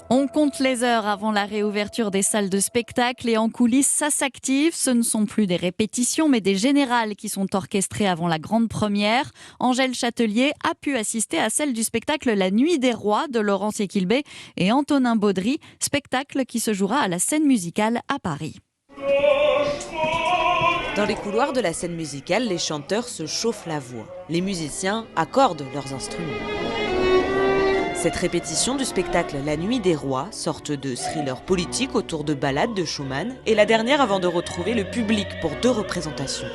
On compte les heures avant la réouverture des salles de spectacle et en coulisses, ça s'active. Ce ne sont plus des répétitions, mais des générales qui sont orchestrées avant la grande première. Angèle Châtelier a pu assister à celle du spectacle La Nuit des Rois de Laurence Equilbé et Antonin Baudry, spectacle qui se jouera à la Scène Musicale à Paris. Dans les couloirs de la scène musicale, les chanteurs se chauffent la voix. Les musiciens accordent leurs instruments. Cette répétition du spectacle La Nuit des Rois, sorte de thriller politique autour de ballades de Schumann, est la dernière avant de retrouver le public pour 2 représentations.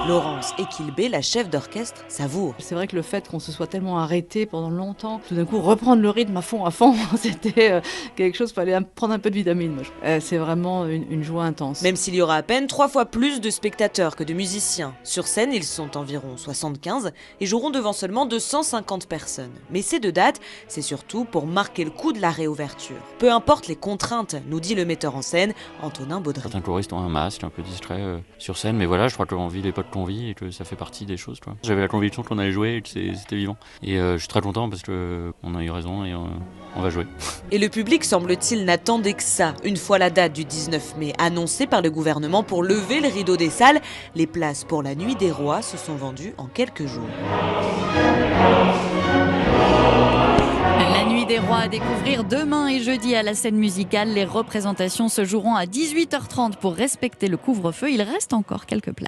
Laurence Equilbé, la chef d'orchestre, savoure. C'est vrai que le fait qu'on se soit tellement arrêté pendant longtemps, tout d'un coup reprendre le rythme à fond, c'était quelque chose, il fallait prendre un peu de vitamine. C'est vraiment une joie intense. Même s'il y aura à peine 3 fois plus de spectateurs que de musiciens. Sur scène, ils sont environ 75 et joueront devant seulement 250 personnes. Mais ces 2 dates, c'est surtout pour marquer le coup de la réouverture. Peu importe les contraintes, nous dit le metteur en scène, Antonin Baudry. Certains choristes ont un masque un peu distrait sur scène, mais voilà, je crois que l'envie n'est pas de convie et que ça fait partie des choses. J'avais la conviction qu'on allait jouer et que c'était vivant. Et je suis très content parce qu'on a eu raison et on va jouer. Et le public, semble-t-il, n'attendait que ça. Une fois la date du 19 mai annoncée par le gouvernement pour lever le rideau des salles, les places pour la Nuit des Rois se sont vendues en quelques jours. La Nuit des Rois à découvrir demain et jeudi à la Scène Musicale. Les représentations se joueront à 18h30 pour respecter le couvre-feu. Il reste encore quelques places.